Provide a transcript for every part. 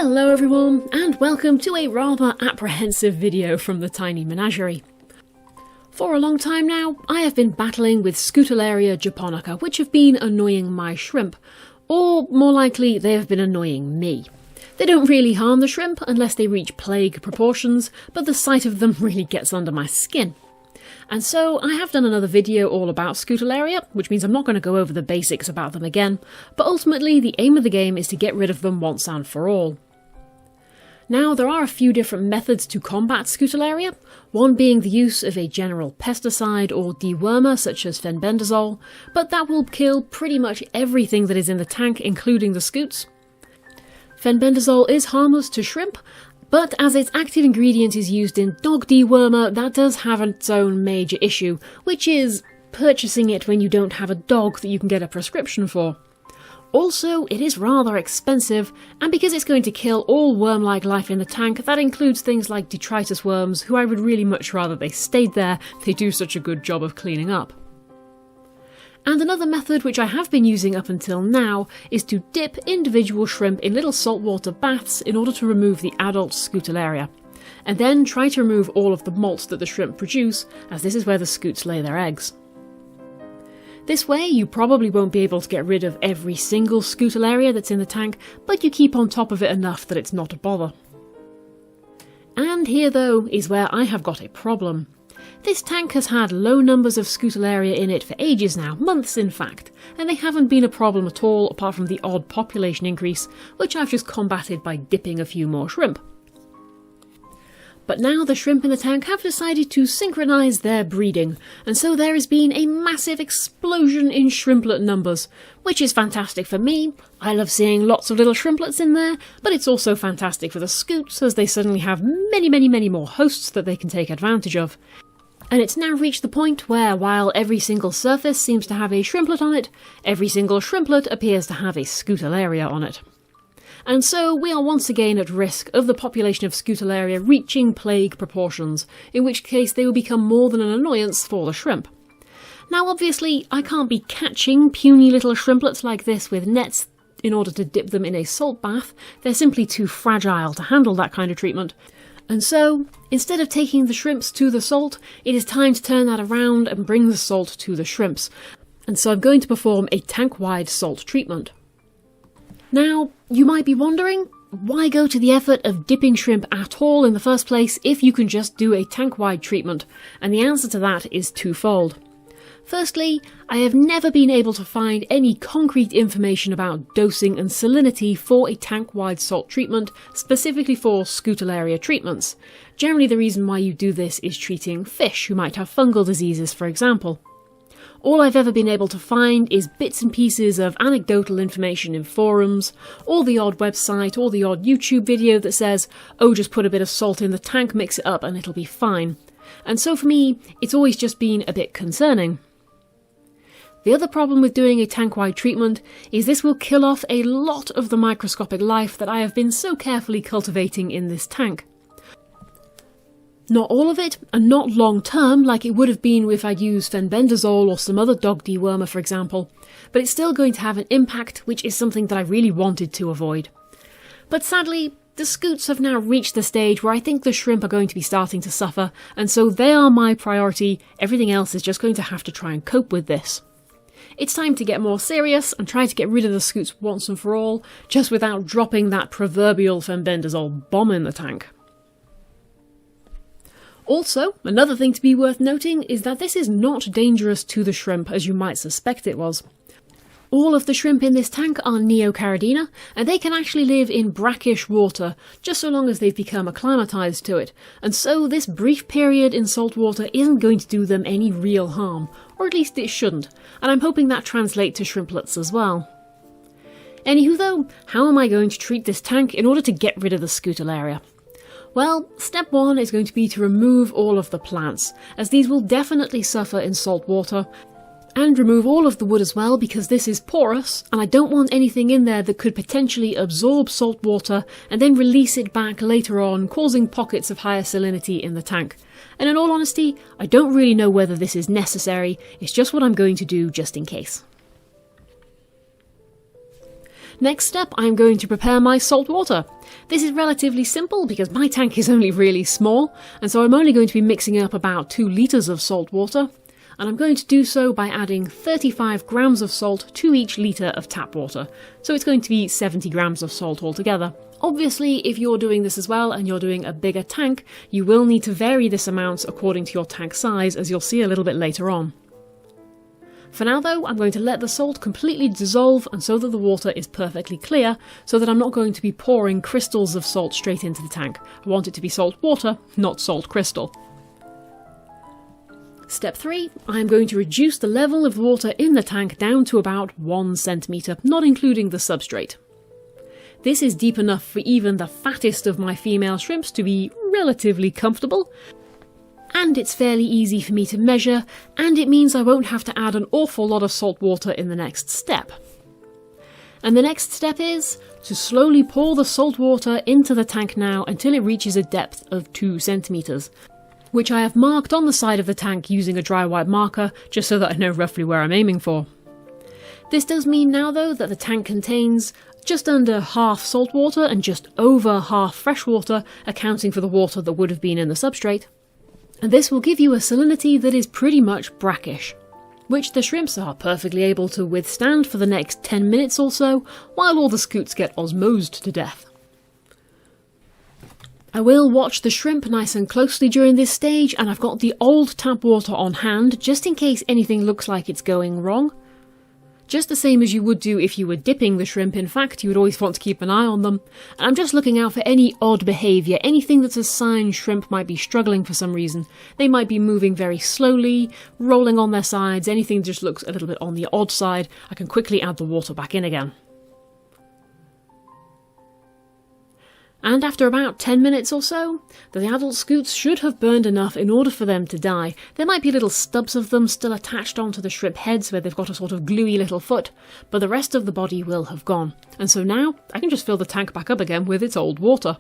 Hello everyone, and welcome to a rather apprehensive video from the tiny menagerie. For a long time now, I have been battling with Scutariella Japonica, which have been annoying my shrimp, or more likely, they have been annoying me. They don't really harm the shrimp unless they reach plague proportions, but the sight of them really gets under my skin. And so I have done another video all about Scutariella, which means I'm not going to go over the basics about them again, but ultimately the aim of the game is to get rid of them once and for all. Now, there are a few different methods to combat Scutariella, one being the use of a general pesticide or dewormer such as fenbendazole, but that will kill pretty much everything that is in the tank, including the scutes. Fenbendazole is harmless to shrimp, but as its active ingredient is used in dog dewormer, that does have its own major issue, which is purchasing it when you don't have a dog that you can get a prescription for. Also, it is rather expensive, and because it's going to kill all worm-like life in the tank, that includes things like detritus worms, who I would really much rather they stayed there. They do such a good job of cleaning up. And another method which I have been using up until now is to dip individual shrimp in little saltwater baths in order to remove the adult Scutariella, and then try to remove all of the molt that the shrimp produce, as this is where the scutes lay their eggs. This way you probably won't be able to get rid of every single Scutariella that's in the tank, but you keep on top of it enough that it's not a bother. And here though is where I have got a problem. This tank has had low numbers of Scutariella in it for ages now, months in fact, and they haven't been a problem at all apart from the odd population increase, which I've just combated by dipping a few more shrimp. But now the shrimp in the tank have decided to synchronise their breeding, and so there has been a massive explosion in shrimplet numbers, which is fantastic for me. I love seeing lots of little shrimplets in there, but it's also fantastic for the scutes as they suddenly have many more hosts that they can take advantage of. And it's now reached the point where, while every single surface seems to have a shrimplet on it, every single shrimplet appears to have a Scutariella on it. And so we are once again at risk of the population of Scutariella reaching plague proportions, in which case they will become more than an annoyance for the shrimp. Now obviously I can't be catching puny little shrimplets like this with nets in order to dip them in a salt bath. They're simply too fragile to handle that kind of treatment. And so, instead of taking the shrimps to the salt, it is time to turn that around and bring the salt to the shrimps. And so I'm going to perform a tank-wide salt treatment. Now, you might be wondering, why go to the effort of dipping shrimp at all in the first place if you can just do a tank-wide treatment? And the answer to that is twofold. Firstly, I have never been able to find any concrete information about dosing and salinity for a tank-wide salt treatment, specifically for Scutariella treatments. Generally the reason why you do this is treating fish who might have fungal diseases, for example. All I've ever been able to find is bits and pieces of anecdotal information in forums, or the odd website, or the odd YouTube video that says, oh, just put a bit of salt in the tank, mix it up and it'll be fine. And so for me, it's always just been a bit concerning. The other problem with doing a tank-wide treatment is this will kill off a lot of the microscopic life that I have been so carefully cultivating in this tank. Not all of it, and not long-term like it would have been if I'd used fenbendazole or some other dog dewormer, for example, but it's still going to have an impact, which is something that I really wanted to avoid. But sadly, the scutes have now reached the stage where I think the shrimp are going to be starting to suffer, and so they are my priority. Everything else is just going to have to try and cope with this. It's time to get more serious and try to get rid of the scutes once and for all, just without dropping that proverbial fenbendazole bomb in the tank. Also, another thing to be worth noting is that this is not dangerous to the shrimp as you might suspect it was. All of the shrimp in this tank are Neocaridina, and they can actually live in brackish water, just so long as they've become acclimatised to it, and so this brief period in salt water isn't going to do them any real harm, or at least it shouldn't, and I'm hoping that translates to shrimplets as well. Anywho though, how am I going to treat this tank in order to get rid of the Scutariella? Well, step one is going to be to remove all of the plants, as these will definitely suffer in salt water, and remove all of the wood as well because this is porous and I don't want anything in there that could potentially absorb salt water and then release it back later on, causing pockets of higher salinity in the tank. And in all honesty, I don't really know whether this is necessary, it's just what I'm going to do just in case. Next step, I'm going to prepare my salt water. This is relatively simple because my tank is only really small, and so I'm only going to be mixing up about 2 litres of salt water, and I'm going to do so by adding 35 grams of salt to each litre of tap water, so it's going to be 70 grams of salt altogether. Obviously, if you're doing this as well and you're doing a bigger tank, you will need to vary this amount according to your tank size, as you'll see a little bit later on. For now though, I'm going to let the salt completely dissolve and so that the water is perfectly clear, so that I'm not going to be pouring crystals of salt straight into the tank. I want it to be salt water, not salt crystal. Step 3, I'm going to reduce the level of water in the tank down to about 1 centimetre, not including the substrate. This is deep enough for even the fattest of my female shrimps to be relatively comfortable, and it's fairly easy for me to measure, and it means I won't have to add an awful lot of salt water in the next step. And the next step is to slowly pour the salt water into the tank now until it reaches a depth of 2 centimetres, which I have marked on the side of the tank using a dry white marker, just so that I know roughly where I'm aiming for. This does mean now though that the tank contains just under half salt water and just over half fresh water, accounting for the water that would have been in the substrate. And this will give you a salinity that is pretty much brackish, which the shrimps are perfectly able to withstand for the next 10 minutes or so, while all the scoots get osmosed to death. I will watch the shrimp nice and closely during this stage, and I've got the old tap water on hand just in case anything looks like it's going wrong. Just the same as you would do if you were dipping the shrimp. In fact, you would always want to keep an eye on them. And I'm just looking out for any odd behaviour, anything that's a sign shrimp might be struggling for some reason. They might be moving very slowly, rolling on their sides, anything that just looks a little bit on the odd side. I can quickly add the water back in again. And after about 10 minutes or so, the adult scoots should have burned enough in order for them to die. There might be little stubs of them still attached onto the shrimp heads where they've got a sort of gluey little foot, but the rest of the body will have gone. And so now, I can just fill the tank back up again with its old water.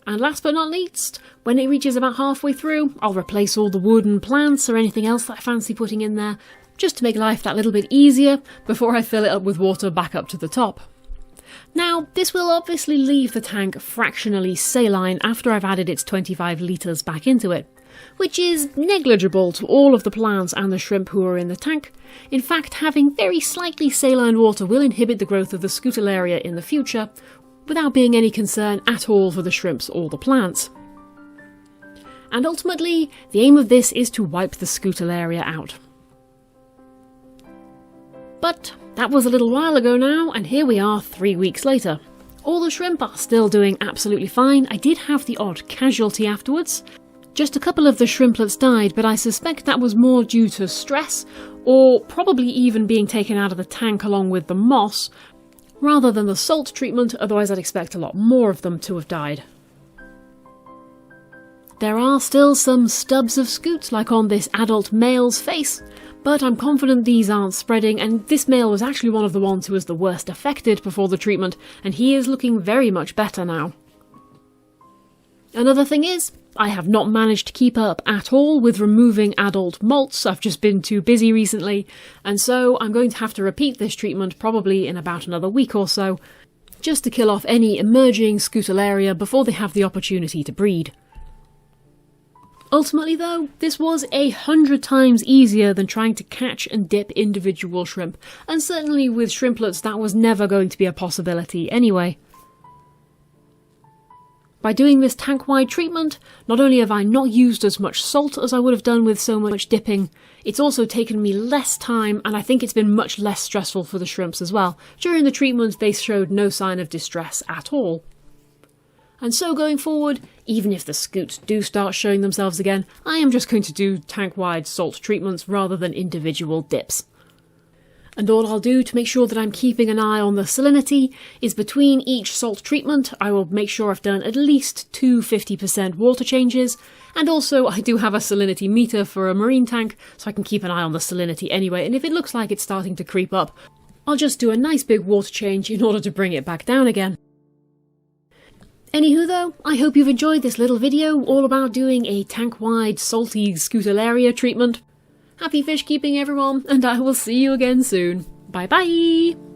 And last but not least, when it reaches about halfway through, I'll replace all the wood and plants or anything else that I fancy putting in there, just to make life that little bit easier before I fill it up with water back up to the top. Now, this will obviously leave the tank fractionally saline after I've added its 25 litres back into it, which is negligible to all of the plants and the shrimp who are in the tank. In fact, having very slightly saline water will inhibit the growth of the Scutariella in the future, without being any concern at all for the shrimps or the plants. And ultimately, the aim of this is to wipe the Scutariella out. But that was a little while ago now, and here we are 3 weeks later. All the shrimp are still doing absolutely fine. I did have the odd casualty afterwards. Just a couple of the shrimplets died, but I suspect that was more due to stress, or probably even being taken out of the tank along with the moss, rather than the salt treatment, otherwise I'd expect a lot more of them to have died. There are still some stubs of scoots, like on this adult male's face, but I'm confident these aren't spreading, and this male was actually one of the ones who was the worst affected before the treatment, and he is looking very much better now. Another thing is, I have not managed to keep up at all with removing adult molts. I've just been too busy recently, and so I'm going to have to repeat this treatment probably in about another week or so, just to kill off any emerging Scutariella before they have the opportunity to breed. Ultimately though, this was 100 times easier than trying to catch and dip individual shrimp, and certainly with shrimplets that was never going to be a possibility anyway. By doing this tank-wide treatment, not only have I not used as much salt as I would have done with so much dipping, it's also taken me less time, and I think it's been much less stressful for the shrimps as well. During the treatment they showed no sign of distress at all. And so going forward, even if the scoots do start showing themselves again, I am just going to do tank-wide salt treatments rather than individual dips. And all I'll do to make sure that I'm keeping an eye on the salinity is between each salt treatment I will make sure I've done at least 2 50% water changes, and also I do have a salinity meter for a marine tank so I can keep an eye on the salinity anyway, and if it looks like it's starting to creep up, I'll just do a nice big water change in order to bring it back down again. Anywho though, I hope you've enjoyed this little video all about doing a tank-wide salty Scutariella treatment. Happy fish keeping everyone, and I will see you again soon. Bye bye!